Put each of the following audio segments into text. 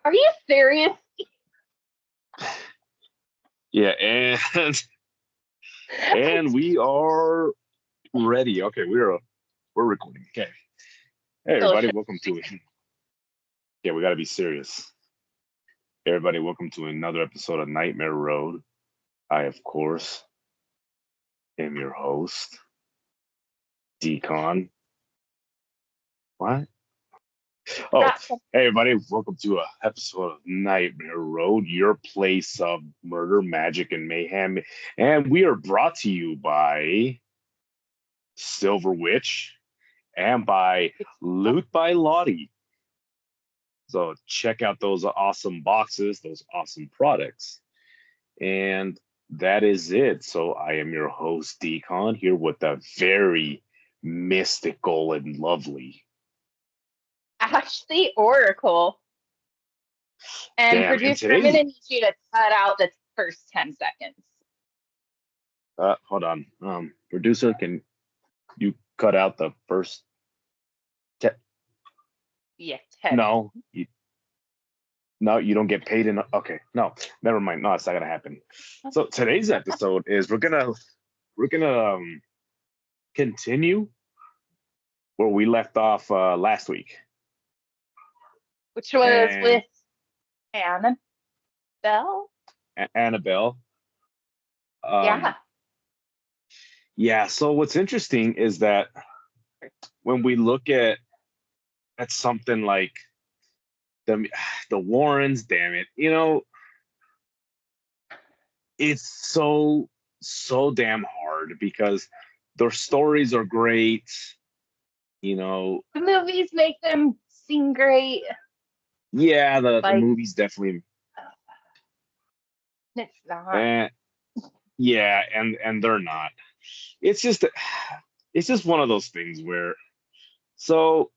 Are you serious? Yeah, and we are ready. Okay, we're recording. Okay. Hey everybody, welcome to it. Yeah, we got to be serious. Hey, everybody, welcome to another episode of Nightmare Road. I, of course, am your host, Decon. What? Oh, hey everybody, welcome to a episode of Nightmare Road, your place of murder, magic, and mayhem. And we are brought to you by Silver Witch and by Loot by Lottie. So check out those awesome boxes, those awesome products. And that is it. So I am your host, Decon, here with the very mystical and lovely Ashley Oracle. And damn, producer, I'm going to need you to cut out the first 10 seconds. Hold on. Producer, can you cut out the first 10? Yeah, 10. No, you don't get paid enough. Okay, no, never mind. No, it's not gonna happen. So today's episode is we're gonna continue where we left off last week, which was with Annabelle. Annabelle. Yeah. Yeah. So what's interesting is that when we look at something like the Warrens, damn it, it's so damn hard because their stories are great. The movies make them seem great. Yeah, the movies definitely. It's not. Yeah, and they're not. It's just one of those things where, so,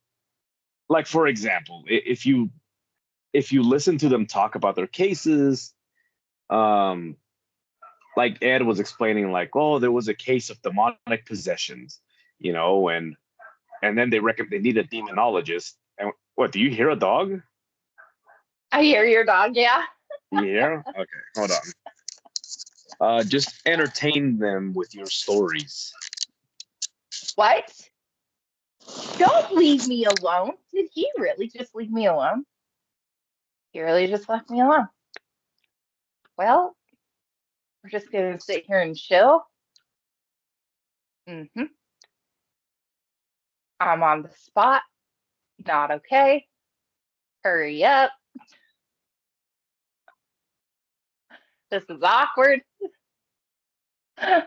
like for example, if you listen to them talk about their cases, like Ed was explaining, like, oh, there was a case of demonic possessions, and then they need a demonologist. And what, do you hear a dog? I hear your dog, yeah. Yeah? Okay, hold on. Just entertain them with your stories. What? Don't leave me alone. Did he really just leave me alone? He really just left me alone. Well, we're just going to sit here and chill. I'm on the spot. Not okay. Hurry up. This is awkward. This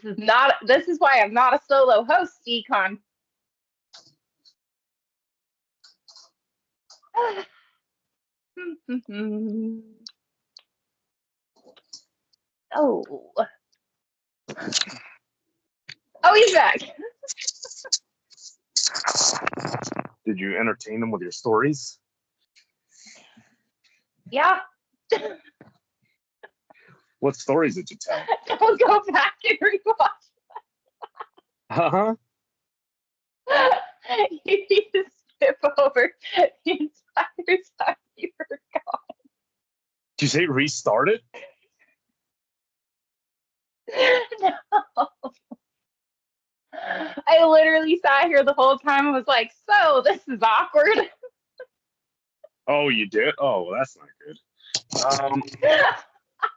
is why I'm not a solo host, Decon. Oh, he's back. Did you entertain them with your stories? Yeah. What stories did you tell? Don't go back and rewatch. Uh-huh. You need to skip over the entire time you were gone. Did you say restart it? No. I literally sat here the whole time and was like, so this is awkward. Oh, you did? Oh, well, that's not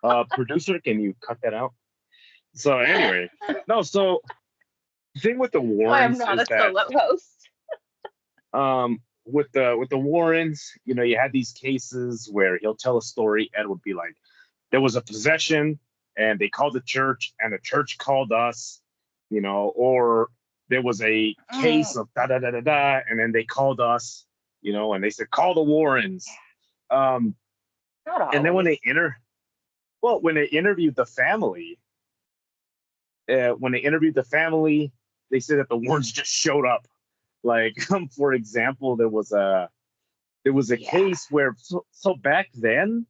good. Producer, can you cut that out? So anyway, no, so the thing with the Warrens I'm not a solo host. With the Warrens, you had these cases where he'll tell a story and would be like, there was a possession and they called the church and the church called us, or there was a case of da da da da da, and then they called us, and they said, call the Warrens. And then when they interviewed the family, they said that the Warrens just showed up. Like, for example, there was a case where so back then,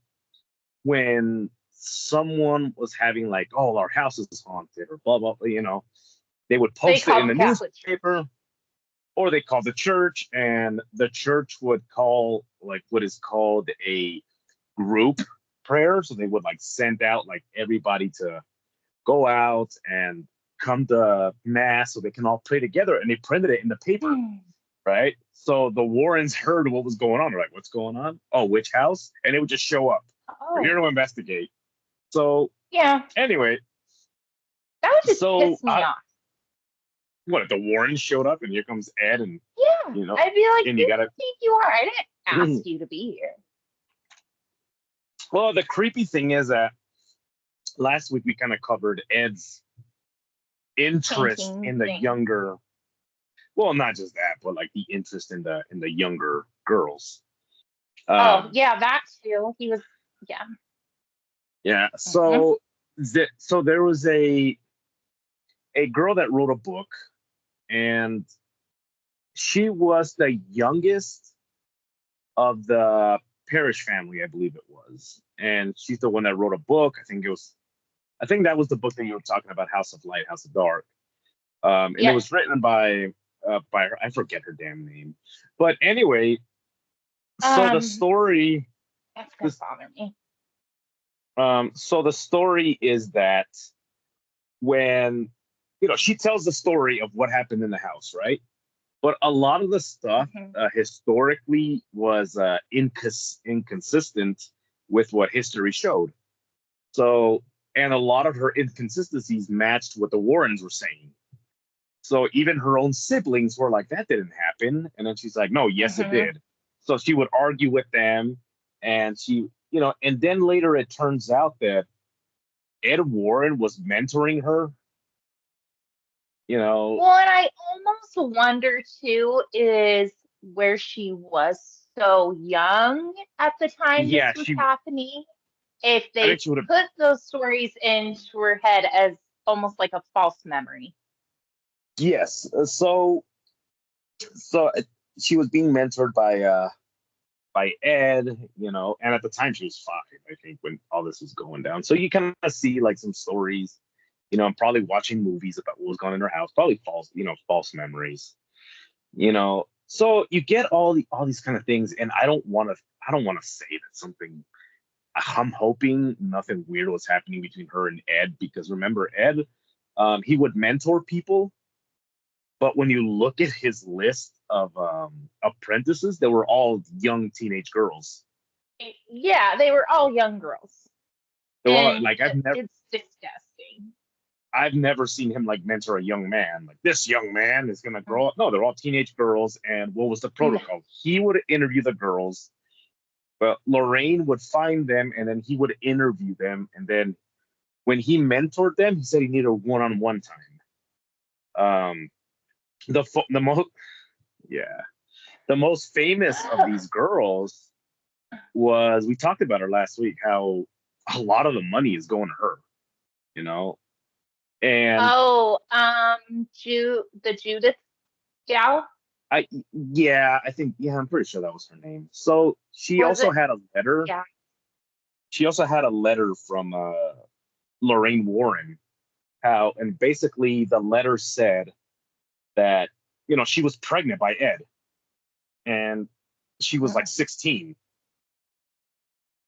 when someone was having like, oh, our house is haunted or blah blah, they would post it in the newspaper. or they called the church, and the church would call like what is called a group prayer. So they would like send out like everybody to go out and come to mass so they can all pray together, and they printed it in the paper, right? So the Warrens heard what was going on. They're like, what's going on? Oh, witch house? And it would just show up. We're here to investigate. So yeah, anyway, that would just piss me off. What if the Warrens showed up and here comes Ed and I'd be like, and who do you think you are? I didn't ask you to be here. Well, the creepy thing is that last week we kind of covered Ed's interest in the younger. Well, not just that, but like the interest in the younger girls. Yeah, that too. He was, yeah. Yeah. So, so there was a girl that wrote a book, and she was the youngest of the Parrish family, I believe it was, and she's the one that wrote a book. I think that was the book that you were talking about, House of Light, House of Dark. And it was written by her. I forget her damn name, but anyway, so the story. That's gonna bother me. So the story is that when she tells the story of what happened in the house, right? But a lot of the stuff historically was inconsistent with what history showed. So, and a lot of her inconsistencies matched what the Warrens were saying. So even her own siblings were like, that didn't happen. And then she's like, no, yes, it did. So she would argue with them. And she, and then later it turns out that Ed Warren was mentoring her. Well, and I almost wonder too is where she was so young at the time this was happening. If they put those stories into her head as almost like a false memory. Yes. So she was being mentored by Ed, and at the time she was 5, I think, when all this was going down. So you kind of see like some stories, and probably watching movies about what was going on in her house, probably false memories, So you get all these kind of things, and I don't want to say that something. I'm hoping nothing weird was happening between her and Ed, because remember Ed, he would mentor people, but when you look at his list of apprentices, they were all young teenage girls. Yeah, they were all young girls. All, like it's disgusting. I've never seen him like mentor a young man. Like, this young man is gonna grow up. No, they're all teenage girls. And what was the protocol? He would interview the girls, but Lorraine would find them, and then he would interview them. And then when he mentored them, he said he needed a one-on-one time. The most famous of these girls was, we talked about her last week, how a lot of the money is going to her, and the Judith gal. I think I'm pretty sure that was her name. So she also had a letter. Yeah. She also had a letter from Lorraine Warren, and basically the letter said that she was pregnant by Ed, and she was like 16.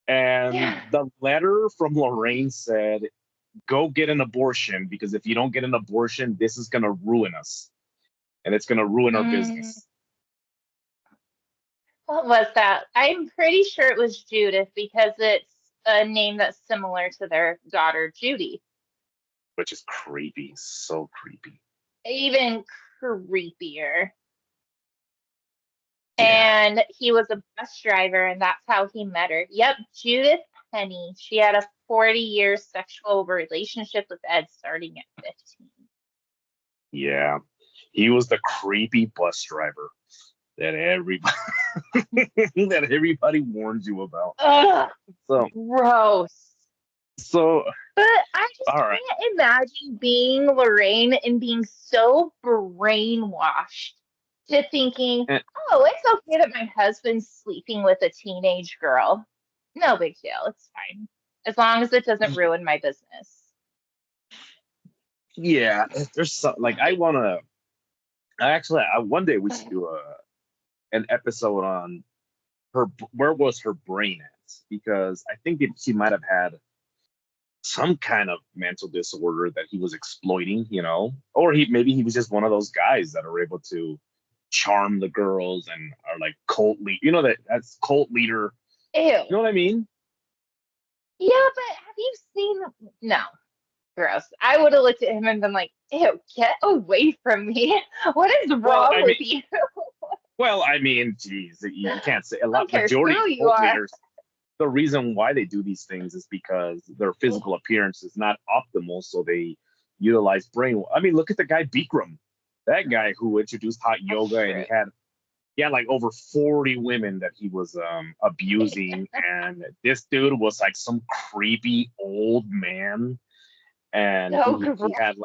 And the letter from Lorraine said, go get an abortion, because if you don't get an abortion, this is going to ruin us. And it's going to ruin our business. What was that? I'm pretty sure it was Judith, because it's a name that's similar to their daughter, Judy. Which is creepy. So creepy. Even creepier. And he was a bus driver, and that's how he met her. Yep, Judith Penny. She had a 40-year sexual relationship with Ed starting at 15. Yeah, he was the creepy bus driver that everybody warns you about. Ugh, so gross. So, but I just can't imagine being Lorraine and being so brainwashed to thinking, it's okay that my husband's sleeping with a teenage girl. No big deal. It's fine. As long as it doesn't ruin my business. Yeah, there's some, like, I want to one day we should do an episode on her. Where was her brain at? Because I think that she might have had some kind of mental disorder that he was exploiting, or maybe he was just one of those guys that are able to charm the girls and are like cult lead. That's cult leader. Ew. You know what I mean? Yeah, but have you seen? No, gross. I would have looked at him and been like, "Ew, get away from me! What is wrong with you?" Well, I mean, geez, you can't say a lot. I don't care Majority of who you cult are. leaders, the reason why they do these things is because their physical appearance is not optimal, so they utilize brain. I mean, look at the guy Bikram, that guy who introduced hot yoga, and he had like over 40 women that he was abusing, and this dude was like some creepy old man, and he had,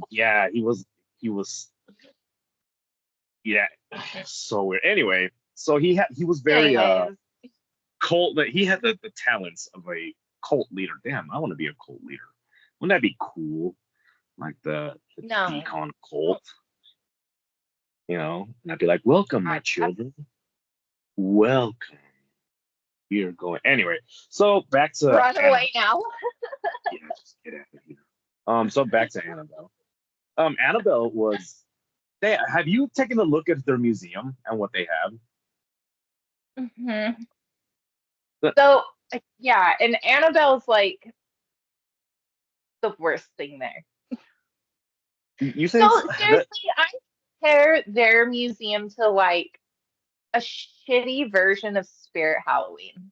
yeah, he was, yeah, so weird. Anyway, so he was very cult, that he had the talents of a cult leader. Damn, I want to be a cult leader. Wouldn't that be cool? Like the Decon cult, and I'd be like, welcome, my children. Welcome. We are going anyway. So back to run away now. Yeah, just get out of here. So back to Annabelle. Annabelle was. Have you taken a look at their museum and what they have? Mm-hmm. So yeah, and Annabelle's like the worst thing there. You think so? Seriously, I compare their museum to like a shitty version of Spirit Halloween.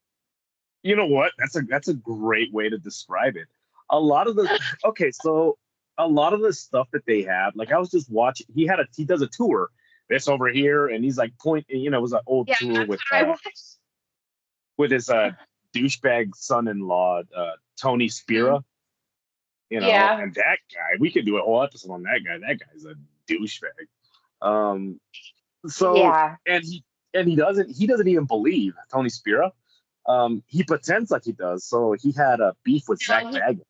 You know what? That's a great way to describe it. A lot of the so a lot of the stuff that they have, like I was just watching. He does a tour. This over here, and he's like it was an old tour with his douchebag son-in-law, Tony Spira. And that guy, we could do a whole episode on that guy. That guy's a douchebag. And he doesn't even believe Tony Spira. He pretends like he does. So he had a beef with Zach Baggins.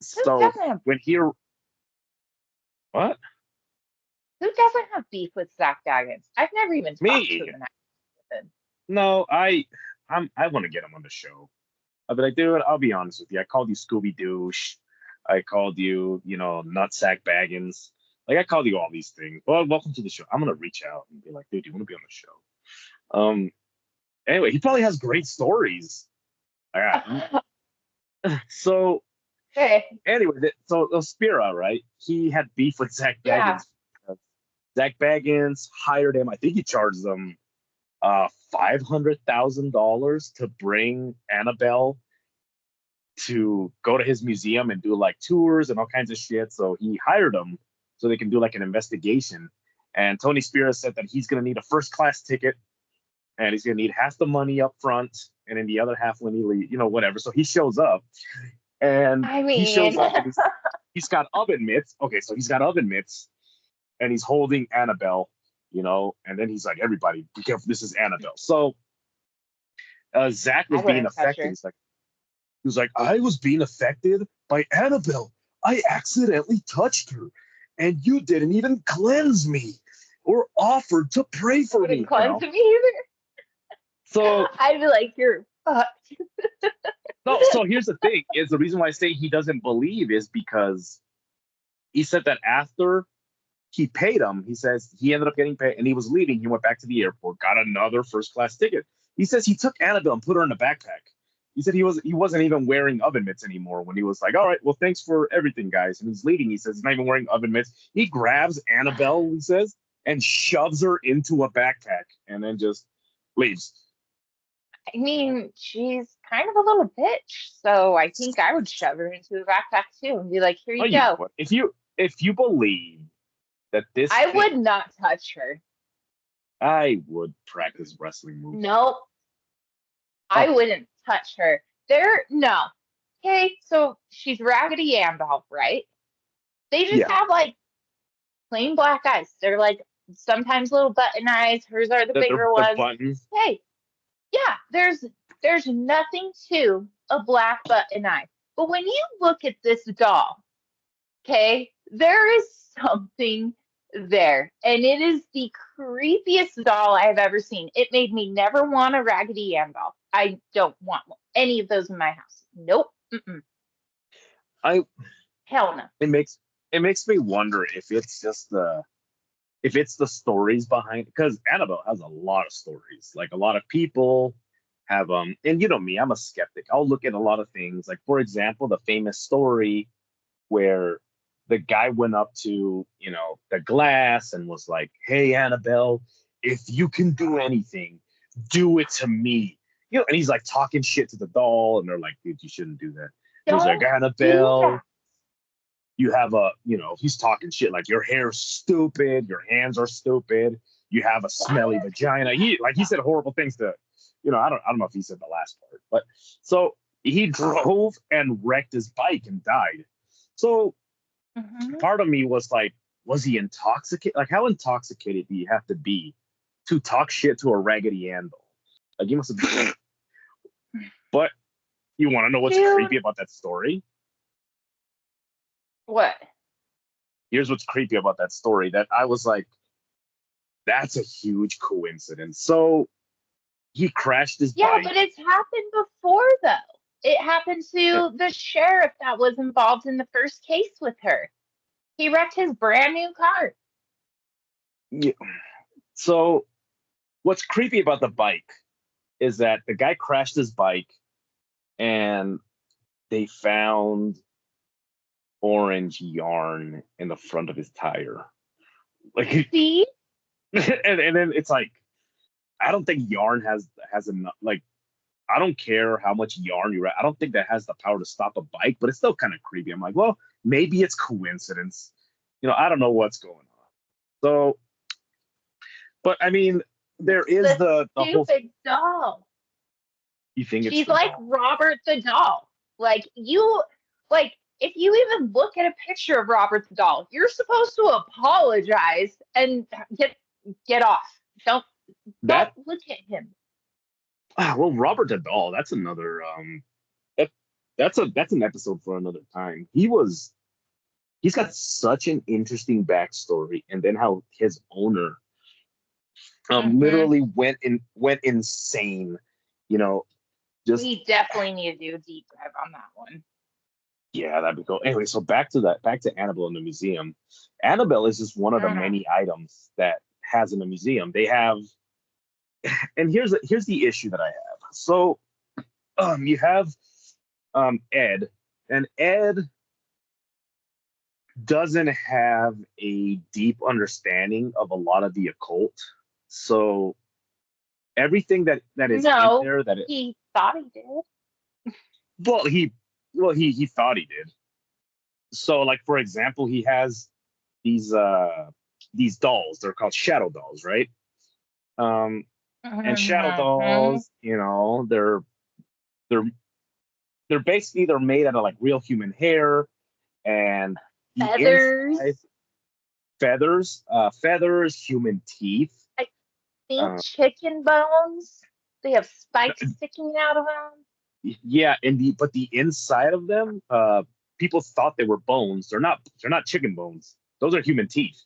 So when what? Who doesn't have beef with Zach Baggins? I've never even talked to him. No, I want to get him on the show. I'll be like, dude, I'll be honest with you. I called you Scooby Douche. I called you, Nutsack Baggins. Like I called you all these things. Well, welcome to the show. I'm gonna reach out and be like, dude, do you want to be on the show? Anyway, he probably has great stories. So anyway, so Spira, right? He had beef with Zach Baggins. Yeah. Zach Baggins hired him. I think he charged them $500,000 to bring Annabelle to go to his museum and do like tours and all kinds of shit. So he hired them so they can do like an investigation. And Tony Spira said that he's going to need a first class ticket, and he's going to need half the money up front, and then the other half when he leaves, whatever. So he shows up, and he shows up, and he's got oven mitts. Okay, so he's got oven mitts, and he's holding Annabelle, and then he's like, everybody, be careful, this is Annabelle. So Zach was being affected. He was like, I was being affected by Annabelle. I accidentally touched her, and you didn't even cleanse me or offered to pray for me. Cleanse me either. So I'd be like, you're fucked. No, so here's the thing: is the reason why I say he doesn't believe is because he said that after he paid him, he says he ended up getting paid, and he was leaving. He went back to the airport, got another first class ticket. He says he took Annabelle and put her in a backpack. He said he wasn't even wearing oven mitts anymore when he was like, all right, well, thanks for everything, guys. And he's leaving. He says he's not even wearing oven mitts. He grabs Annabelle, he says, and shoves her into a backpack and then just leaves. I mean, she's kind of a little bitch, so I think I would shove her into a backpack too and be like, here you go. If you believe that I would not touch her. I would practice wrestling moves. Nope. I wouldn't touch her. No. Okay, so she's Raggedy Ann doll, right? They just have like plain black eyes. They're like sometimes little button eyes. Hers are the bigger ones. Buttons. Hey, yeah, there's nothing to a black button eye. But when you look at this doll, okay, there is something there. And it is the creepiest doll I have ever seen. It made me never want a Raggedy Ann doll. I don't want any of those in my house. Nope. Mm-mm. I Hell no. it makes me wonder if it's just the stories behind, because Annabelle has a lot of stories. Like a lot of people have and you know me, I'm a skeptic. I'll look at a lot of things. Like for example, the famous story where the guy went up to, the glass and was like, "Hey Annabelle, if you can do anything, do it to me." And he's like talking shit to the doll, and they're like, "Dude, you shouldn't do that." And he's like, Don't do that. "Annabelle, you have he's talking shit like your hair's stupid, your hands are stupid, you have a smelly vagina." He said horrible things to, I don't know if he said the last part, but so he drove and wrecked his bike and died. So part of me was like, was he intoxicated? Like, how intoxicated do you have to be to talk shit to a Raggedy Ann doll? Like, you must have been. But you want to know what's creepy about that story? What? Here's what's creepy about that story, that I was like, that's a huge coincidence. So he crashed his bike. Yeah, but it's happened before, though. It happened to the sheriff that was involved in the first case with her. He wrecked his brand new car. Yeah. So what's creepy about the bike is that the guy crashed his bike and they found orange yarn in the front of his tire. Like, see? and then it's like, I don't think yarn has enough. Like, I don't care how much yarn you wrap. I don't think that has the power to stop a bike, but it's still kind of creepy. I'm like, well, maybe it's coincidence. I don't know what's going on. So, but I mean, there is the whole stupid doll. You think she's like doll? Robert the doll. Like if you even look at a picture of Robert the doll, you're supposed to apologize and get off. Don't look at him. Well, Robert the doll, that's another that's an episode for another time. He's got such an interesting backstory, and then how his owner literally went insane. We definitely need to do a deep dive on that one. Yeah, that'd be cool. Anyway, so back to Annabelle in the museum. Annabelle is just one of the many items that has in the museum. They have, and here's the issue that I have. So, you have Ed, and Ed doesn't have a deep understanding of a lot of the occult. So everything that is in there he thought he did. Well, he thought he did. So, like, for example, he has these dolls. They're called shadow dolls, right? And shadow dolls, they're basically made out of like real human hair and feathers, human teeth. I think chicken bones. They have spikes sticking out of them. Yeah, but the inside of them, people thought they were bones. They're not chicken bones. Those are human teeth.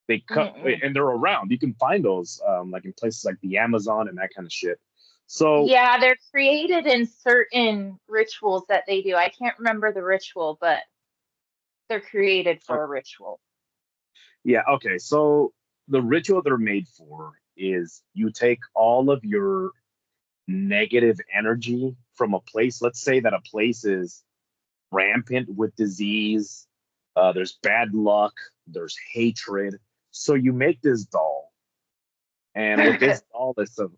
They cut and they're around. You can find those like in places like the Amazon and that kind of shit. So yeah, they're created in certain rituals that they do. I can't remember the ritual, but they're created for a ritual. Yeah, okay. So the ritual they're made for is you take all of your negative energy from a place. Let's say that a place is rampant with disease, there's bad luck, there's hatred. So you make this doll, and with this doll, it's a.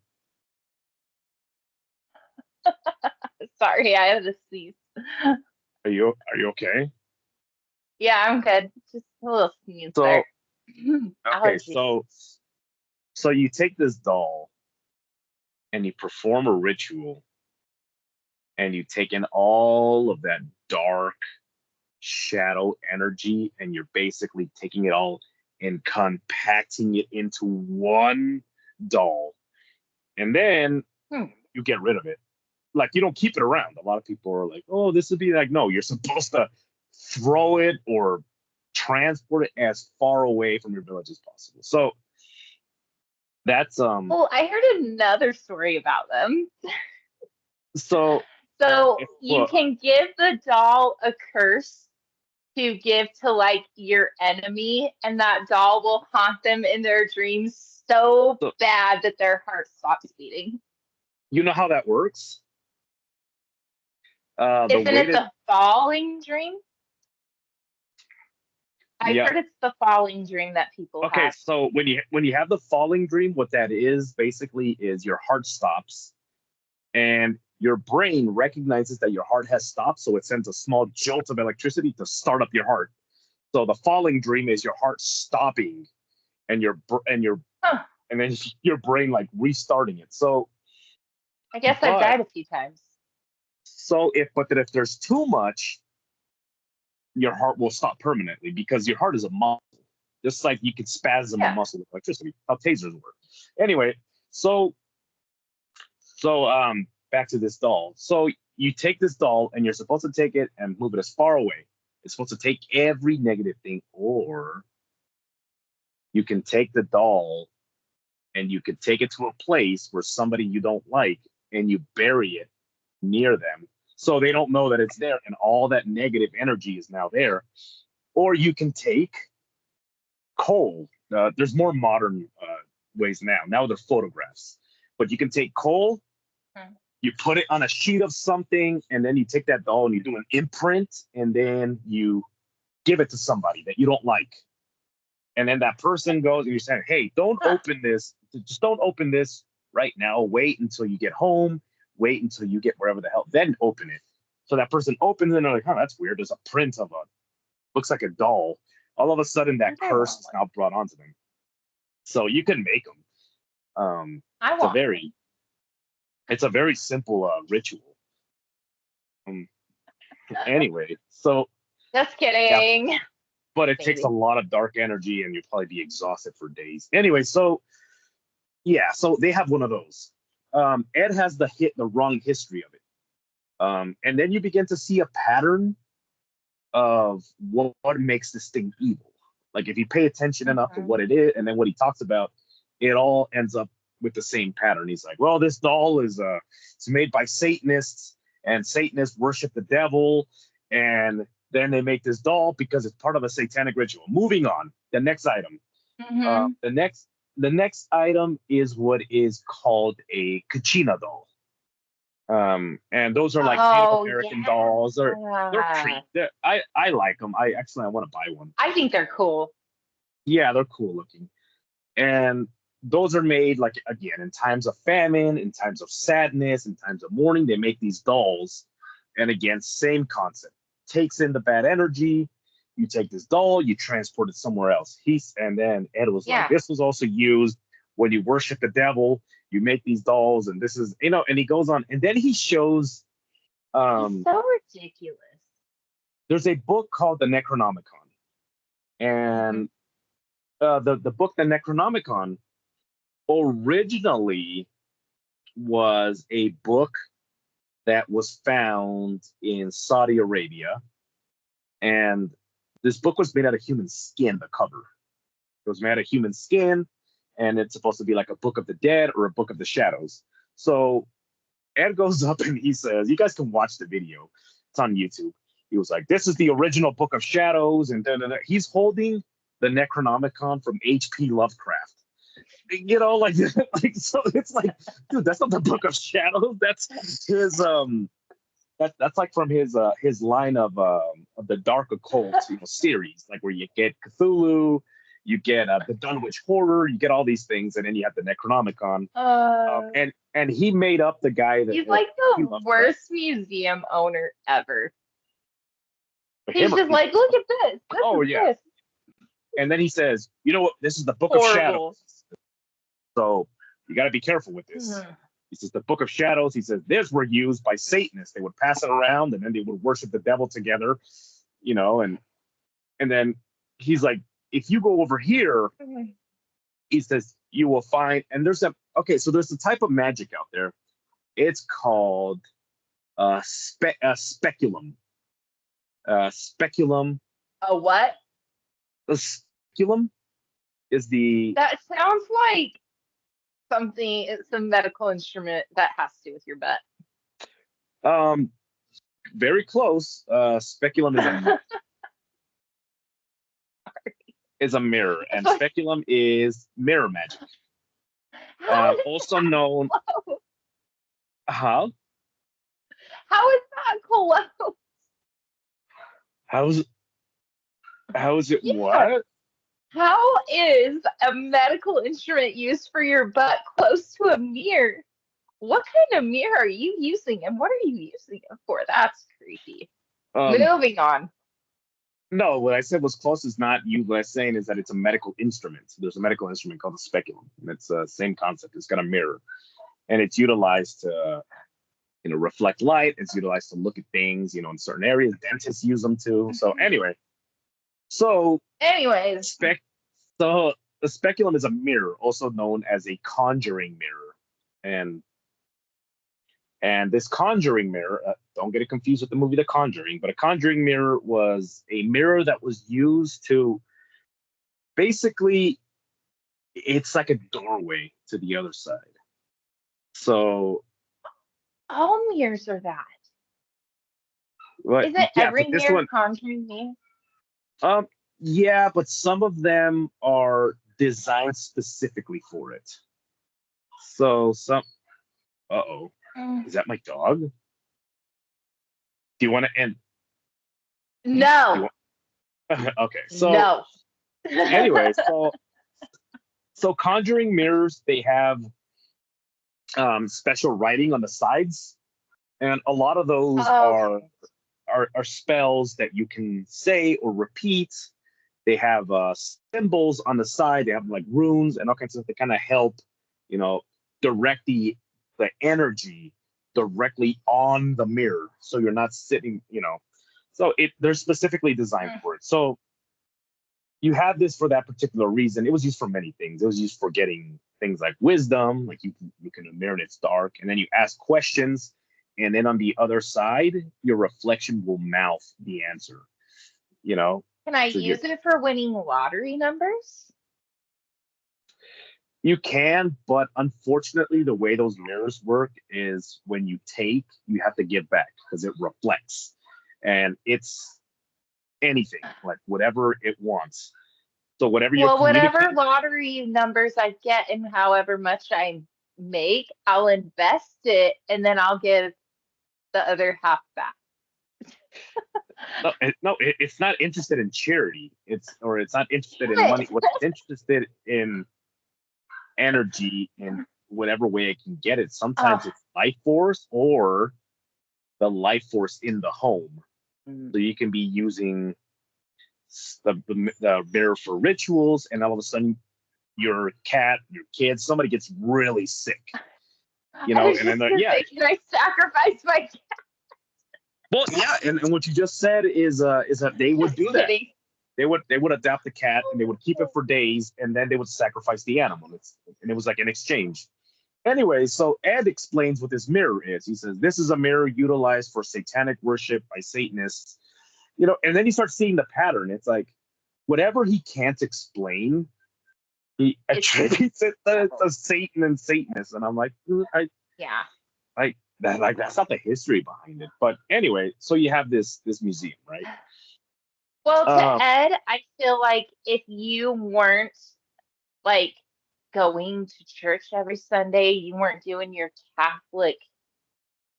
Sorry, I had to sneeze. Are you okay? Yeah, I'm good. Just a little sneeze there. Okay, so you take this doll and you perform a ritual, and you take in all of that dark shadow energy, and you're basically taking it all and compacting it into one doll, and then you get rid of it. Like, you don't keep it around. A lot of people are like, oh, this would be like, no, you're supposed to throw it or transport it as far away from your village as possible. So that's Well, I heard another story about them. so So you well, can give the doll a curse to give to like your enemy, and that doll will haunt them in their dreams so so bad that their heart stops beating. you know how that works? The Isn't way it that the falling dream? I've yeah. heard it's the falling dream that people Okay, have. so when you have the falling dream, what that is basically is your heart stops and your brain recognizes that your heart has stopped, so it sends a small jolt of electricity to start up your heart. So the falling dream is your heart stopping and Huh. and then your brain like restarting it. So I guess I've but died a few times. if there's too much, your heart will stop permanently because your heart is a muscle. Just like you can spasm a Yeah. muscle with electricity, how tasers work. Anyway, so back to this doll. So you take this doll and you're supposed to take it and move it as far away. It's supposed to take every negative thing, or you can take the doll and you could take it to a place where somebody you don't like and you bury it near them so they don't know that it's there and all that negative energy is now there. Or you can take coal. There's more modern ways now. Now they're photographs, but you can take coal, you put it on a sheet of something, and then you take that doll and you do an imprint, and then you give it to somebody that you don't like. And then that person goes and you're saying, hey, don't open this. Just don't open this right now. Wait until you get home. Wait until you get wherever the hell. Then open it. So that person opens it and they're like, oh, that's weird. There's a print of looks like a doll. All of a sudden, that curse is now brought onto them. So you can make them. It's a very simple ritual. Anyway, so Just kidding. Yeah, but it takes a lot of dark energy and you'll probably be exhausted for days. Anyway, so yeah, so they have one of those. Ed has the wrong history of it. And then you begin to see a pattern of what makes this thing evil. Like if you pay attention enough to what it is and then what he talks about, it all ends up with the same pattern. He's like, well, this doll is it's made by Satanists, and Satanists worship the devil, and then they make this doll because it's part of a satanic ritual. Moving on, the next item. The next item is what is called a Kachina doll. And those are like Native American dolls. They're I like them. I want to buy one. I think they're cool. Yeah, they're cool looking. And those are made like again in times of famine, in times of sadness, in times of mourning. They make these dolls, and again, same concept. Takes in the bad energy. You take this doll, you transport it somewhere else. And then Ed was like, this was also used when you worship the devil. You make these dolls, and this is and he goes on, and then he shows. It's so ridiculous. There's a book called the Necronomicon, and the book the Necronomicon originally was a book that was found in Saudi Arabia, and this book was made out of human skin. The cover, it was made out of human skin, and it's supposed to be like a book of the dead or a book of the shadows. So Ed goes up and he says, you guys can watch the video, it's on YouTube. He was like, this is the original book of shadows, and he's holding the Necronomicon from H.P. Lovecraft. Like so it's like, dude, that's not the book of shadows. That's his that's like from his line of the dark occult series, like where you get Cthulhu, you get the Dunwich Horror, you get all these things, and then you have the Necronomicon. And he made up the guy that he's like the worst museum owner ever. He's just like, look at this. This. And then he says, you know what? This is the book of shadows. So you got to be careful with this. He says the book of shadows. He says these were used by Satanists. They would pass it around, and then they would worship the devil together, and then he's like, if you go over here, he says you will find, and there's a type of magic out there. It's called speculum. Speculum. A what? The speculum is the That sounds like something, it's a medical instrument that has to do with your butt. um very close. Speculum is a mirror, and But speculum is mirror magic. how is Also that known close? how How is that close? how's how is it Yeah. what? How is a medical instrument used for your butt close to a mirror? What kind of mirror are you using and what are you using it for? That's creepy. Um, Moving on. no, what I said was close is not you. What I'm saying is that it's a medical instrument. There's a medical instrument called a speculum, and it's the same concept. It's got a mirror, and it's utilized to reflect light. It's utilized to look at things, in certain areas. Dentists use them too. So anyway, so Anyways, spec, so the speculum is a mirror, also known as a conjuring mirror, and this conjuring mirror, don't get it confused with the movie The Conjuring, but a conjuring mirror was a mirror that was used to basically, it's like a doorway to the other side. So, all mirrors are that. but Isn't yeah, every but this mirror one, conjuring me? yeah, but some of them are designed specifically for it. So uh-oh, Mm. is that my dog? Do you want to end? No, Okay, so no. anyway, so conjuring mirrors, they have special writing on the sides, and a lot of those are, Okay. are spells that you can say or repeat. They have symbols on the side. They have like runes and all kinds of stuff that kind of help, you know, direct the energy directly on the mirror, so you're not sitting, So they're specifically designed for it. So you have this for that particular reason. It was used for many things. It was used for getting things like wisdom, like you can mirror and it's dark, and then you ask questions, and then on the other side, your reflection will mouth the answer. You know, Can I so you use it for winning lottery numbers? you can, but unfortunately, the way those mirrors work is when you take, you have to give back because it reflects, and it's anything like whatever it wants. So whatever you're Well, whatever communicating. lottery numbers I get and however much I make, I'll invest it and then I'll give the other half back. It's not interested in charity. It's not interested in Damn money. What's interested in energy in whatever way it can get it. Oh, Sometimes it's life force or the life force in the home. So you can be using the mirror for rituals, and all of a sudden your cat, your kid, somebody gets really sick. I was And then just gonna yeah. say, can I sacrifice my cat? Well, yeah, and what you just said is that they would Just do that. kidding. They would adopt the cat and they would keep it for days, and then they would sacrifice the animal. And it was like an exchange. Anyway, so Ed explains what this mirror is. He says this is a mirror utilized for satanic worship by Satanists. And then you start seeing the pattern. It's like whatever he can't explain, he attributes it to Satan and Satanists. And I'm like, Yeah. that's not the history behind it. But anyway, so you have this museum, right? Well, to Ed, I feel like if you weren't like going to church every Sunday, you weren't doing your Catholic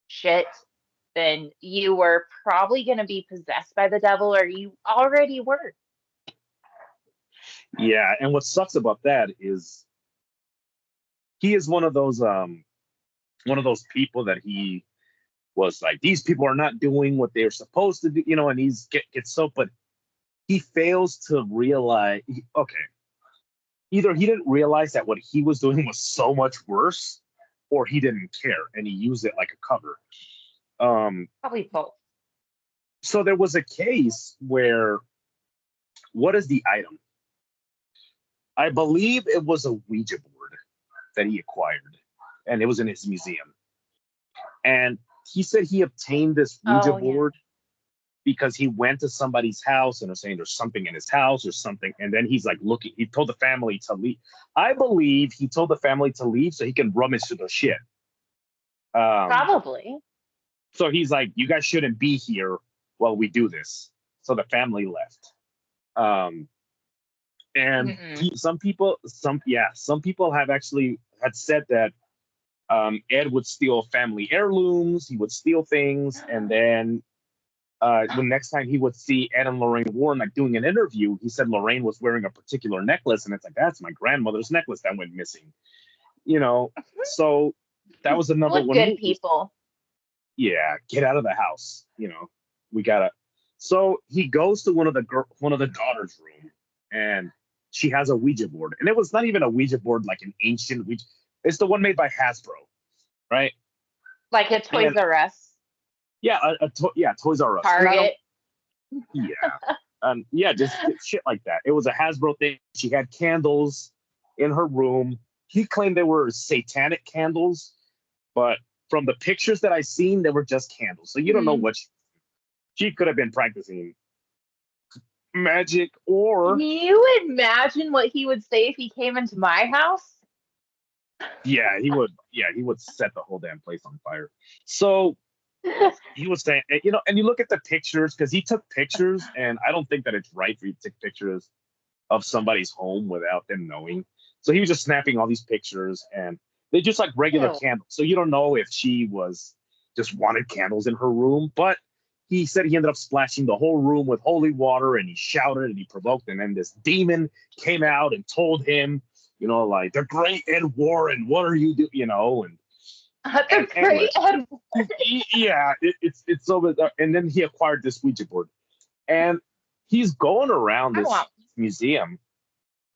shit, then you were probably going to be possessed by the devil, or you already were. Yeah, and what sucks about that is he is one of those people that he was like, these people are not doing what they're supposed to do, and he's gets so, but he fails to realize, okay, either he didn't realize that what he was doing was so much worse, or he didn't care and he used it like a cover. Probably both. So there was a case where, what is the item? I believe it was a Ouija board that he acquired, and it was in his museum. And he said he obtained this Ouija Oh, yeah. board because he went to somebody's house and they're saying there's something in his house or something. And then he's like looking, he told the family to leave. I believe he told the family to leave so he can rummage through the shit. Probably. So he's like, you guys shouldn't be here while we do this. So the family left. And some people have actually had said that Ed would steal family heirlooms. He would steal things, and then when next time he would see Ed and Lorraine Warren like doing an interview, he said Lorraine was wearing a particular necklace, and it's like, that's my grandmother's necklace that went missing. You know, so that was another one. Good people. Yeah, get out of the house. You know, we gotta. So he goes to one of the daughter's room, and she has a Ouija board, and it was not even a Ouija board like an ancient Ouija. It's the one made by Hasbro, right? Like a Toys R Us. Yeah, Toys R Us. Target. Yeah, just shit like that. It was a Hasbro thing. She had candles in her room. He claimed they were satanic candles, but from the pictures that I seen, they were just candles. So you don't know what she could have been practicing magic or. Can you imagine what he would say if he came into my house? Yeah, he would. Yeah, he would set the whole damn place on fire. So he was saying, you know, and you look at the pictures because he took pictures, and I don't think that it's right for you to take pictures of somebody's home without them knowing. So he was just snapping all these pictures, and they just like regular candles. So you don't know if she was just wanted candles in her room, but he said he ended up splashing the whole room with holy water, and he shouted and he provoked, and then this demon came out and told him, you know, like, the great Ed Warren, what are you doing? You know, and the great Ed Warren. Yeah, it's so bizarre. And then he acquired this Ouija board, and he's going around this museum.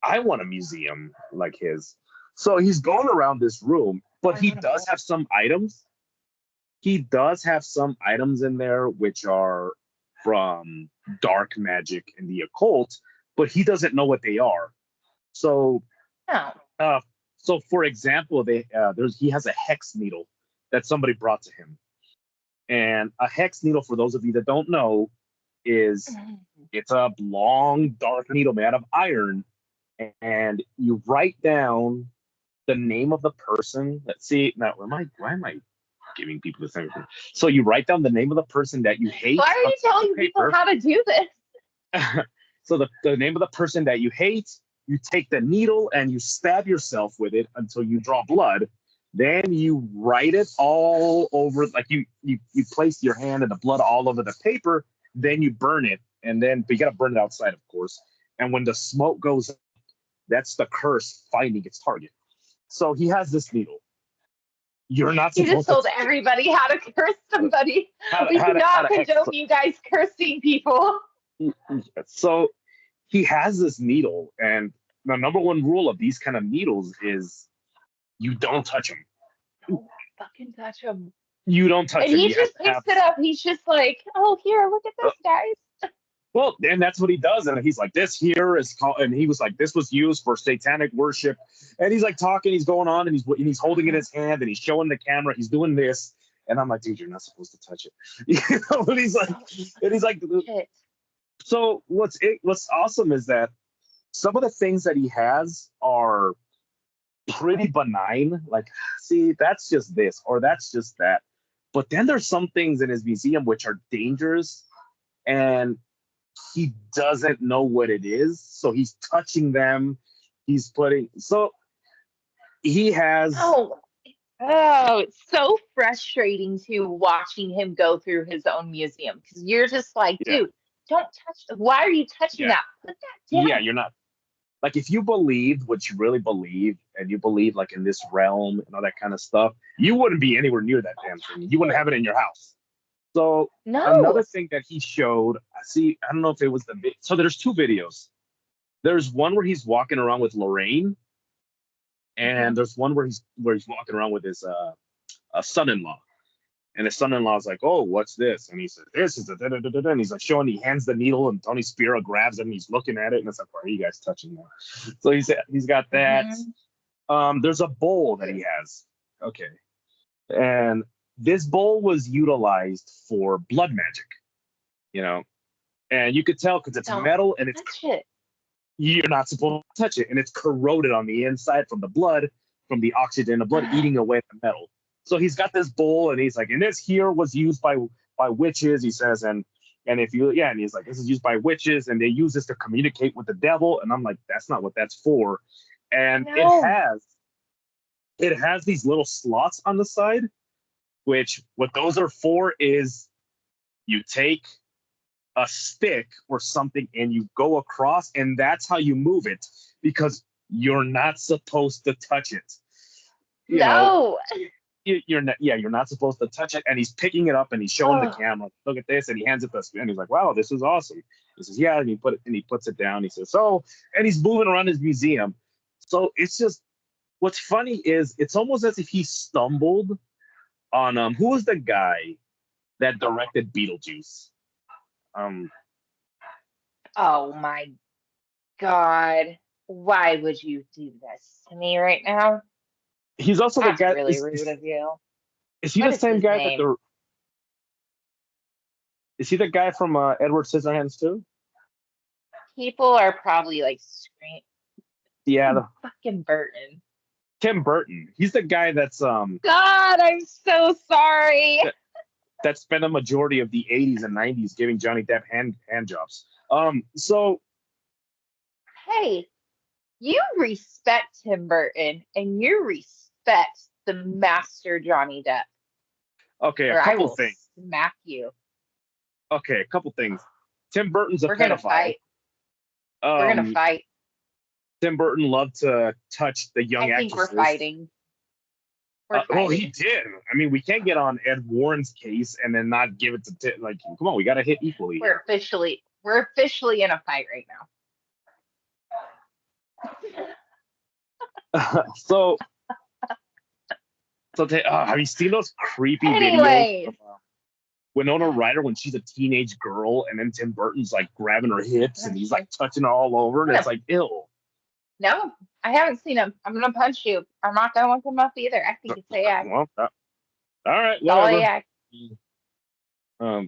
I want a museum like his. So he's going around this room, but he does have some items. He does have some items in there which are from dark magic and the occult, but he doesn't know what they are. So, so for example, he has a hex needle that somebody brought to him, and a hex needle, for those of you that don't know, it's a long dark needle made out of iron, and you write down the name of the person. Let's see now. Why am I giving people the same thing? So you write down the name of the person that you hate. Why are you telling people how to do this? So the name of the person that you hate, you take the needle and you stab yourself with it until you draw blood. Then you write it all over, like you place your hand and the blood all over the paper. Then you burn it, but you gotta burn it outside, of course. And when the smoke goes up, that's the curse finding its target. So he has this needle. You're not supposed to. He just told everybody how to curse somebody. We do not condone you guys cursing people. So he has this needle, and the number one rule of these kind of needles is you don't touch them. Don't fucking touch them. You don't touch them. And he just picks it up. He's just like, oh, here, look at this, guys. Well, and that's what he does. And he's like, this here is called, and he was like, this was used for satanic worship. And he's like talking, he's going on, and he's holding it in his hand, and he's showing the camera, he's doing this. And I'm like, dude, you're not supposed to touch it. You know, and he's like, so what's awesome is that some of the things that he has are pretty benign. Like, see, that's just this, or that's just that. But then there's some things in his museum which are dangerous, and he doesn't know what it is, so he's touching them. He's putting, so he has. Oh, it's so frustrating too, watching him go through his own museum, because you're just like, dude, don't touch them. Why are you touching that? Put that down. Yeah, you're not. Like, if you believed what you really believe, and you believe like in this realm and all that kind of stuff, you wouldn't be anywhere near that damn thing. You wouldn't have it in your house. So another thing that he showed, I don't know if it was so there's two videos. There's one where he's walking around with Lorraine, and there's one where he's walking around with his son-in-law. And his son-in-law is like, oh, what's this? And he says, this is and he's like showing, he hands the needle, and Tony Spira grabs it, and he's looking at it, and it's like, why are you guys touching that? So he's got that. There's a bowl that he has. Okay. And this bowl was utilized for blood magic. you know, and you could tell because it's Don't metal and touch it. you're not supposed to touch it, and it's corroded on the inside from the blood, from the oxygen in the blood eating away the metal. So he's got this bowl, and he's like, and this here was used by witches, he says, and if you and he's like, this is used by witches, and they use this to communicate with the devil, and I'm like, that's not what that's for, and No. it has these little slots on the side, which what those are for is you take a stick or something and you go across, and that's how you move it because you're not supposed to touch it. You know, No. you're not. Yeah, you're not supposed to touch it. And he's picking it up and he's showing the camera, look at this, and he hands it to us, and he's like, "Wow, this is awesome." He says, "Yeah," and he puts it down. He says, "So," and he's moving around his museum. So it's just what's funny is it's almost as if he stumbled on who was the guy that directed Beetlejuice? Um, Oh my God. Why would you do this to me right now? he's also the That's guy. really rude of you. Is he What the is same his guy that name? Is he the guy from Edward Scissorhands too? People are probably like screaming. Yeah, Fucking Burton. Tim Burton. He's the guy that's God, I'm so sorry. that spent a majority of the 80s and 90s giving Johnny Depp hand jobs. So Hey, you respect Tim Burton and you respect the master Johnny Depp, okay, a or I couple will things. smack you. Okay, a couple things. Tim Burton's a We're gonna pedophile. fight. We're gonna fight. Tim Burton loved to touch the young I think actresses. we're fighting. We're fighting. Oh, he did. I mean, we can't get on Ed Warren's case and then not give it to like. Come on, we got to hit equally. We're officially in a fight right now. So have you seen those creepy Anyways. videos of Winona Ryder when she's a teenage girl, and then Tim Burton's like grabbing her hips and he's like touching her all over, and it's like ill. No, I haven't seen him. I'm gonna punch you. I'm not gonna look him up either. I think it's AI. Well, all right, All whatever. AI.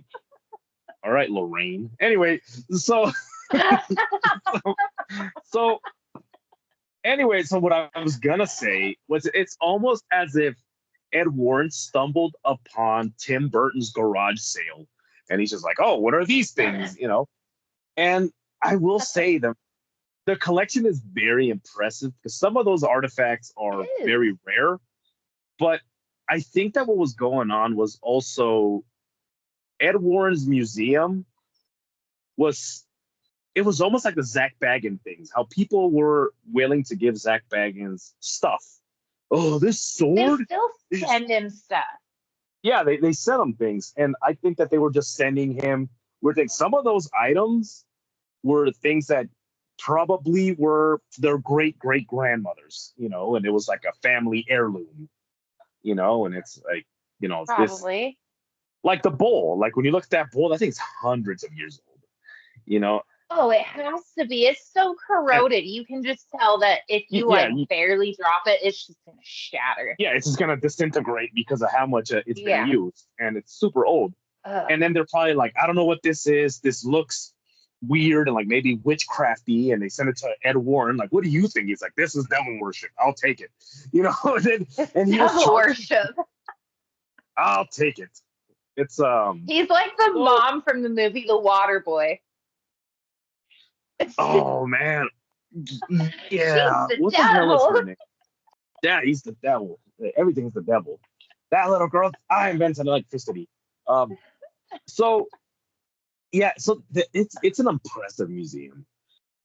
All right, Lorraine. Anyway, so so what I was gonna say was it's almost as if Ed Warren stumbled upon Tim Burton's garage sale, and he's just like, "Oh, what are these things?" You know. And I will say the collection is very impressive because some of those artifacts are very rare. But I think that what was going on was also Ed Warren's museum was almost like the Zach Baggins things, how people were willing to give Zach Baggins stuff. Oh, this sword? They still send him stuff. Yeah, they sent him things. And I think that they were just sending him weird things. Some of those items were things that probably were their great-great-grandmothers, you know, and it was like a family heirloom, you know, and it's like, you know, probably. This, like the bowl. Like when you look at that bowl, that thing's hundreds of years old, you know. Oh, it has to be. It's so corroded. You can just tell that if you barely drop it, it's just gonna shatter. Yeah, it's just gonna disintegrate because of how much it's been used, and it's super old. And then they're probably like, I don't know what this is. This looks weird and like maybe witchcrafty, and they send it to Ed Warren. Like, what do you think? He's like, this is devil worship. I'll take it. You know, and he devil worship. I'll take it. It's He's like the mom from the movie The Water Boy. Oh man, yeah. What the hell is her name? Yeah, he's the devil. Everything's the devil. That little girl, I invented electricity. So it's an impressive museum.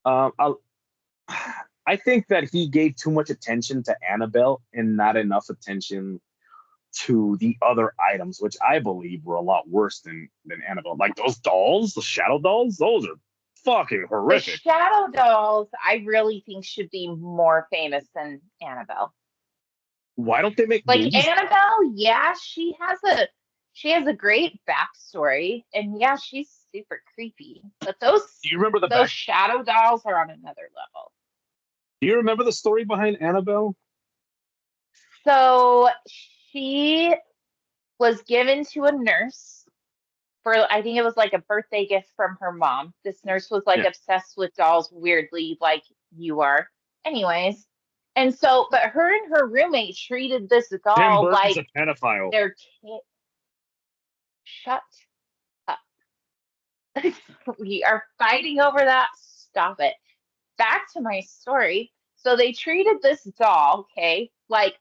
I think that he gave too much attention to Annabelle and not enough attention to the other items, which I believe were a lot worse than Annabelle. Like those dolls, the shadow dolls, those are fucking horrific. The shadow dolls, I really think should be more famous than Annabelle. Why don't they make like movies? Annabelle? Yeah, she has a great backstory, and yeah, she's super creepy. But those do you remember those shadow dolls are on another level. Do you remember the story behind Annabelle? So she was given to a nurse I think it was like a birthday gift from her mom. This nurse was like Yeah. obsessed with dolls weirdly, like you are. Anyways, and so, but her and her roommate treated this Tim doll Burton's like a pedophile. their kid. Shut up. We are fighting over that. Stop it. Back to my story. So they treated this doll, okay, like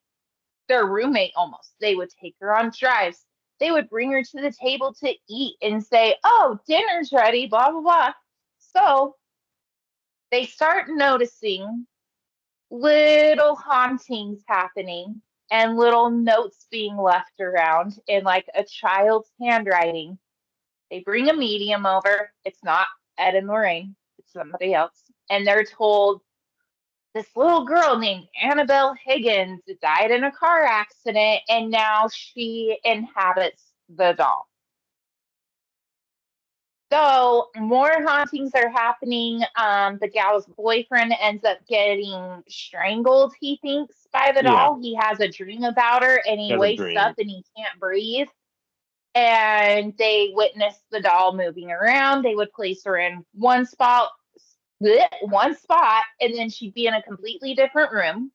their roommate almost. They would take her on drives. They would bring her to the table to eat and say, "Oh, dinner's ready, blah, blah, blah." So they start noticing little hauntings happening and little notes being left around in like a child's handwriting. They bring a medium over. It's not Ed and Lorraine, it's somebody else. And they're told this little girl named Annabelle Higgins died in a car accident, and now she inhabits the doll. So more hauntings are happening. The gal's boyfriend ends up getting strangled, he thinks, by the Yeah. doll. He has a dream about her and he Has a wakes dream. up and he can't breathe. And they witness the doll moving around. They would place her in one spot, and then she'd be in a completely different room.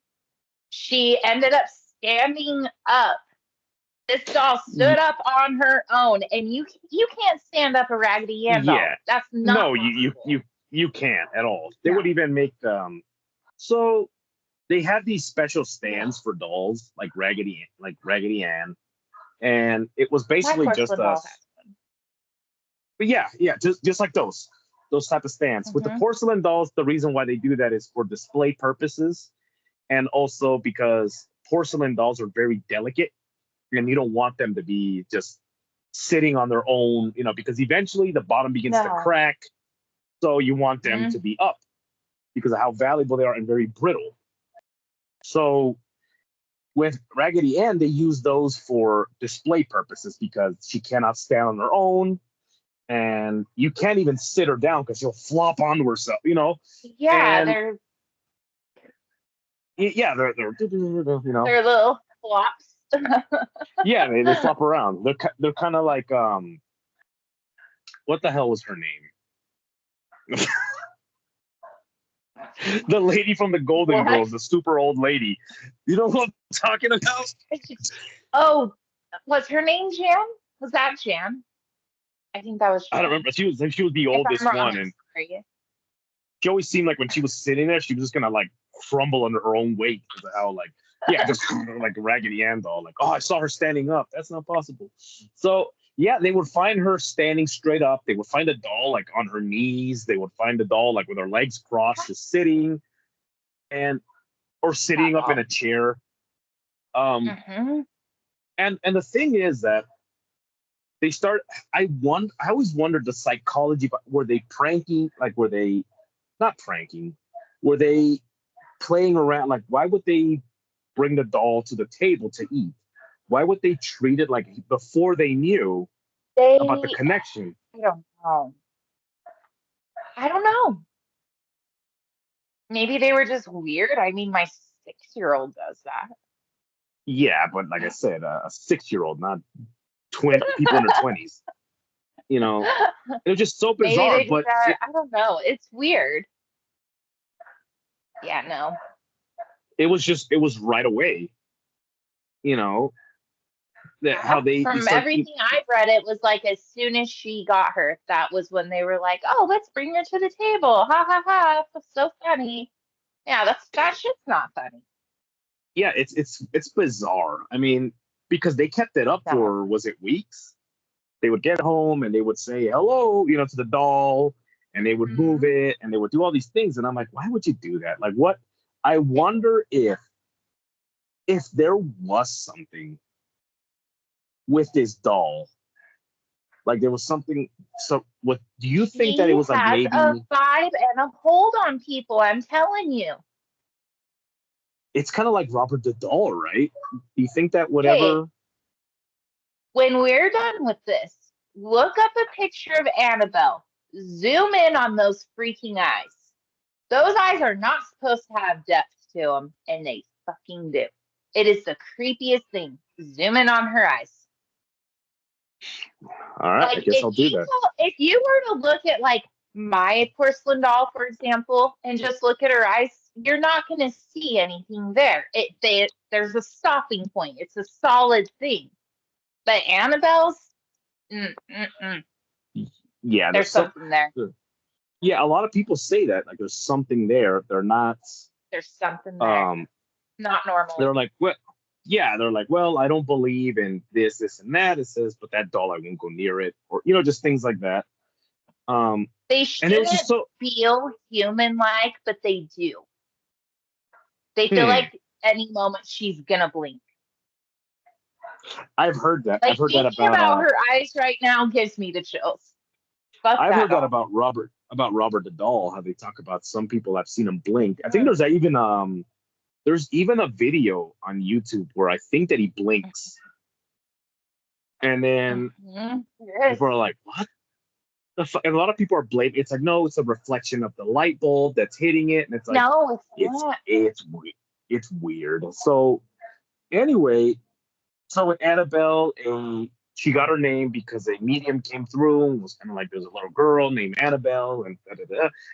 She ended up standing up. This doll stood up on her own, and you can't stand up a Raggedy Ann doll. Yeah. That's not No, possible. you can't at all. They No. would even make so they have these special stands for dolls like Raggedy Ann, and it was My basically just porcelain doll us. has one. But yeah, just like those type of stands. With the porcelain dolls, the reason why they do that is for display purposes, and also because porcelain dolls are very delicate, and you don't want them to be just sitting on their own, because eventually the bottom begins to crack. So you want them to be up because of how valuable they are and very brittle. So with Raggedy Ann, they use those for display purposes because she cannot stand on her own, and you can't even sit her down because she'll flop onto herself, Yeah, And they're they're little flops. yeah, they flop around. They're kind of like what the hell was her name? The lady from the Golden Girls, the super old lady. You know what I'm talking about? Oh, was her name Jan? Was that Jan? I think that was Jan. I don't remember. She was the oldest one, and she always seemed like when she was sitting there, she was just gonna like crumble under her own weight because of how just like a Raggedy Ann doll. Like, oh, I saw her standing up. That's not possible. So yeah, they would find her standing straight up. They would find a doll like on her knees. They would find a doll like with her legs crossed, just sitting, or sitting up in a chair. And the thing is that they start. I always wondered the psychology. Were they pranking? Like, were they not pranking? Were they playing around? Like, why would they bring the doll to the table to eat? Why would they treat it like before they knew about the connection? I don't know. Maybe they were just weird. I mean, my 6-year-old does that. Yeah, but like I said, a 6-year-old, not people in their 20s. It was just so bizarre. Maybe they I don't know. It's weird. Yeah, no. It was right away. How they from everything I've read, it was like as soon as she got her, that was when they were like, "Oh, let's bring her to the table." Ha ha ha! That's so funny. Yeah, that shit's not funny. Yeah, it's bizarre. I mean, because they kept it up for, was it weeks? They would get home and they would say hello, to the doll, and they would move it and they would do all these things. And I'm like, why would you do that? Like, what? I wonder if there was something with this doll. Like there was something. So what do you think that it was like maybe a vibe and a hold on people, I'm telling you. It's kind of like Robert the Doll, right? Do you think that whatever... Hey, when we're done with this, look up a picture of Annabelle. Zoom in on those freaking eyes. Those eyes are not supposed to have depth to them, and they fucking do. It is the creepiest thing. Zoom in on her eyes. All right, I Like guess I'll do that. if you were to look at like my porcelain doll, for example, and just look at her eyes, you're not going to see anything there. There's a stopping point. It's a solid thing. But Annabelle's, mm, mm, mm. Yeah, There's something there. Yeah, a lot of people say that like there's something there. They're not. There's something there. Not normal. They're like, what? Yeah, they're like, well, I don't believe in this, and that. It says, but that doll, I won't go near it, or just things like that. They and it was just shouldn't feel human-like, but they do. They feel like any moment she's gonna blink. I've heard that. Like I've heard that thinking about her eyes right now gives me the chills. I've heard that about Robert the doll. How they talk about some people have seen him blink. I think there's even a video on YouTube where I think that he blinks, and then people are like, "What?" And a lot of people are blaming. It's like, no, it's a reflection of the light bulb that's hitting it, and it's like, no, it's it's weird. So anyway, so with Annabelle, she got her name because a medium came through and was kind of like, there's a little girl named Annabelle, and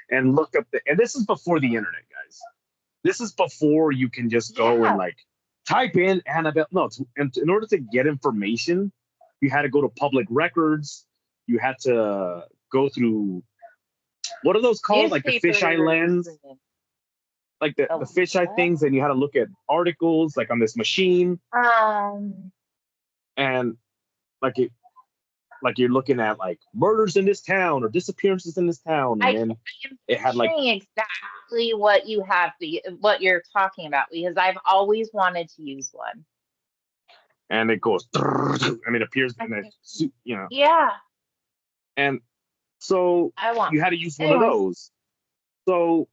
and looked up and this is before the internet, guys. This is before you can just go and like type in Annabelle. No, in order to get information, you had to go to public records. You had to go through, what are those called? Like the fisheye lens, like the fisheye things, and you had to look at articles like on this machine. And like you're looking at like murders in this town or disappearances in this town, and then it had like exactly what what you're talking about, because I've always wanted to use one. And it goes and it appears in the, Yeah. And so you had to use one of those. So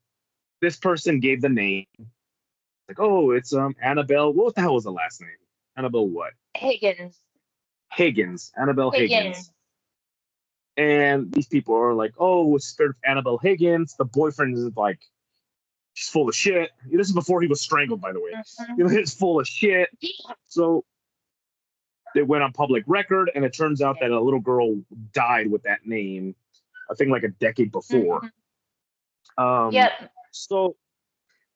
this person gave the name, like, oh, it's Annabelle. What the hell was the last name? Annabelle what? Higgins. Annabelle Higgins. And these people are like, oh, it's spirit of Annabelle Higgins. The boyfriend is like, she's full of shit. This is before he was strangled, by the way. It's full of shit. So they went on public record, and it turns out that a little girl died with that name, I think like a decade before. So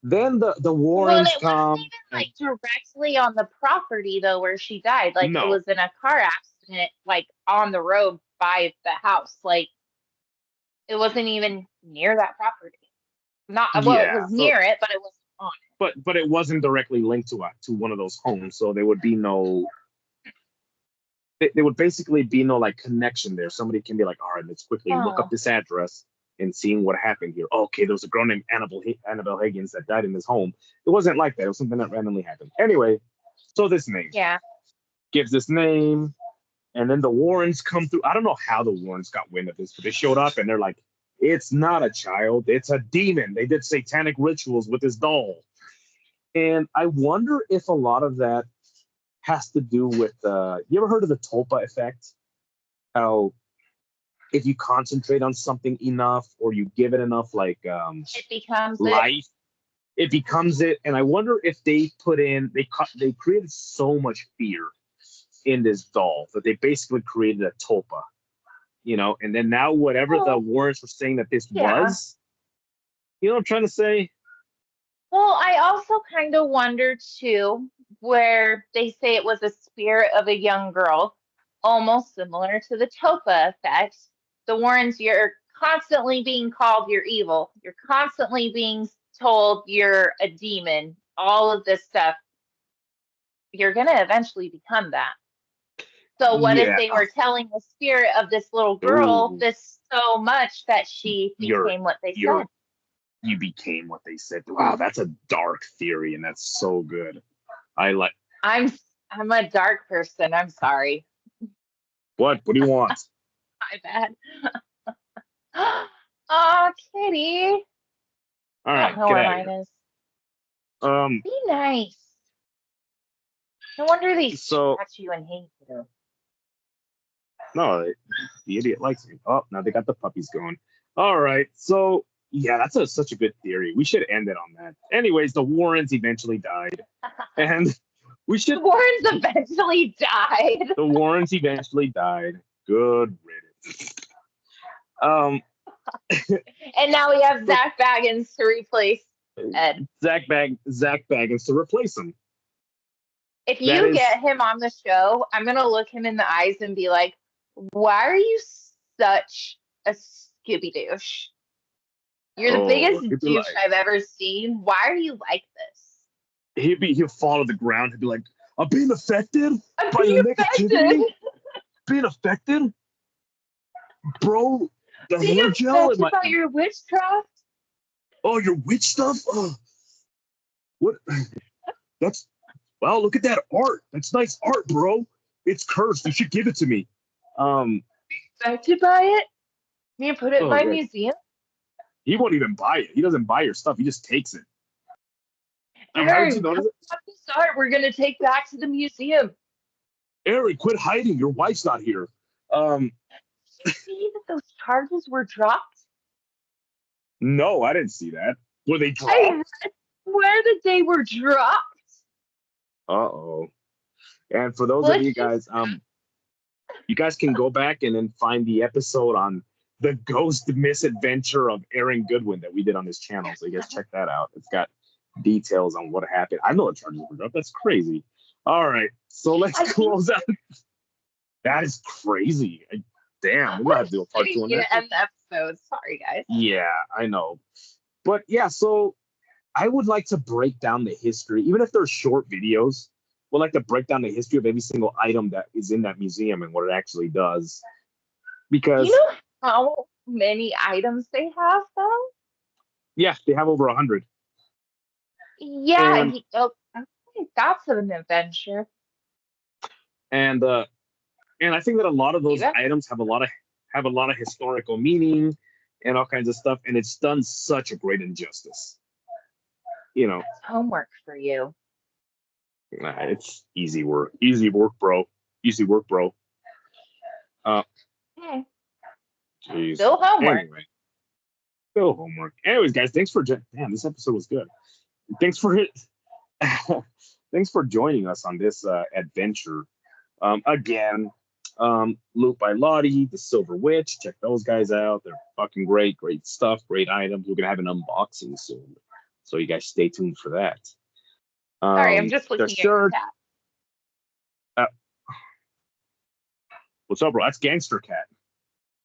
then the Warrens come. Wasn't even like directly on the property though where she died. Like it was in a car accident, like on the road by the house. Like it wasn't even near that property. It was near it, but it wasn't on it. But it wasn't directly linked to one of those homes, so there would be no. There would basically be no like connection there. Somebody can be like, all right, let's quickly look up this address and seeing what happened here. Okay, there was a girl named Annabelle Higgins that died in this home. It wasn't like that. It was something that randomly happened. Anyway, so this name gives this name, and then the Warrens come through. I don't know how the Warrens got wind of this, but they showed up and they're like, it's not a child, it's a demon. They did satanic rituals with this doll. And I wonder if a lot of that has to do with you ever heard of the tulpa effect? How if you concentrate on something enough, or you give it enough like it becomes life, it becomes it. And I wonder if they they created so much fear in this doll that they basically created a tulpa, and then now whatever the Warrens were saying that this was, what I'm trying to say? Well, I also kind of wonder too, where they say it was a spirit of a young girl, almost similar to the Topa effect. The Warrens, you're constantly being called you're evil. You're constantly being told you're a demon. All of this stuff. You're going to eventually become that. So what if they were telling the spirit of this little girl this so much that she became what they said? You became what they said. Wow, that's a dark theory, and that's so good. I'm a dark person. I'm sorry. What do you want? My bad. Oh, Kitty. All right, I don't know where mine is. Be nice. No wonder they scratch you and hate you. No, the idiot likes me. Oh, now they got the puppies going. All right, so yeah, that's such a good theory. We should end it on that. Anyways, the Warrens eventually died, and We should. The Warrens eventually died. The Warrens eventually died. Good riddance. And now we have Zach Baggins to replace Ed. Zach Baggins to replace him. If you get him on the show, I'm gonna look him in the eyes and be like, "Why are you such a Scooby douche? You're the biggest douche I've ever seen. Why are you like this?" He'll fall to the ground. He'll be like, "I'm being affected by your negativity. Being affected, bro. The being hair gel and about your witchcraft. Oh, your witch stuff. Oh. What? That's well. Look at that art. That's nice art, bro. It's cursed. You should give it to me. Affected by it? You put it in my museum? He won't even buy it. He doesn't buy your stuff. He just takes it. Aaron, come up this art we're going to take back to the museum. Aaron, quit hiding. Your wife's not here. Did you see that those charges were dropped? No, I didn't see that. Were they dropped? I read where that they were dropped. Uh-oh. And for those of you guys, you guys can go back and then find the episode on the ghost misadventure of Aaron Goodwin that we did on this channel. So you guys check that out. It's got details on what happened. I know the charges were dropped. That's crazy. All right. So let's close out. That is crazy. Damn. We're going to have to do a part 2 on that. End the episode. Sorry, guys. Yeah, I know. But yeah, so I would like to break down the history, even if they're short videos. We'd like to break down the history of every single item that is in that museum and what it actually does. Because you know how many items they have, though? Yeah, they have over 100. Yeah, that's an adventure. And I think that a lot of those items have a lot of historical meaning and all kinds of stuff, and it's done such a great injustice. You know, it's homework for you. Nah, it's easy work. Easy work, bro. Easy work, bro. Geez. Still homework. Anyway, still homework. Anyways, guys, thanks for damn. This episode was good. Thanks for thanks for joining us on this adventure. Again, Loot by Lottie, the Silver Witch. Check those guys out. They're fucking great. Great stuff. Great items. We're gonna have an unboxing soon, so you guys stay tuned for that. Sorry, I'm just looking at your cat. What's up, bro? That's Gangster Cat.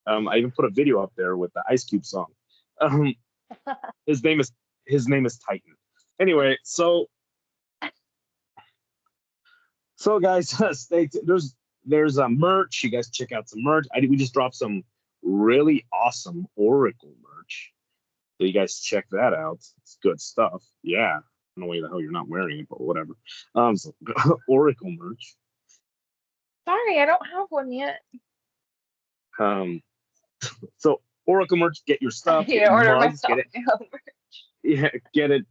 I even put a video up there with the Ice Cube song. His name is Titan. Anyway, so guys, stay tuned. There's a merch. You guys check out some merch. We just dropped some really awesome Oracle merch. So you guys check that out. It's good stuff. Yeah. I don't know why the hell you're not wearing it, but whatever. So, Oracle merch. Sorry, I don't have one yet. So Oracle merch, get your stuff. Get mugs, get it. Yeah, get it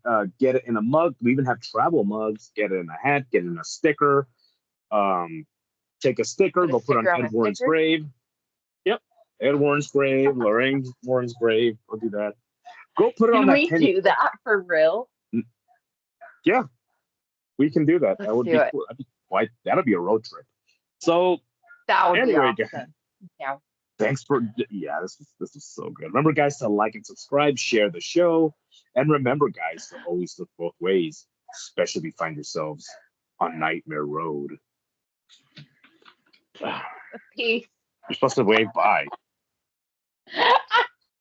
in a mug. We even have travel mugs. Get it in a hat. Get it in a sticker. Take a sticker. Go put on Ed Warren's grave. Yep, Ed Warren's grave. Lorraine Warren's grave. Go do that. Go put it on that. Can we do that for real? Yeah, we can do that. That would be cool. That'll be a road trip. So that would be awesome. Yeah. Thanks for this was so good. Remember, guys, to like and subscribe, share the show, and remember, guys, to always look both ways, especially if you find yourselves on Nightmare Road. Peace. You're supposed to wave bye.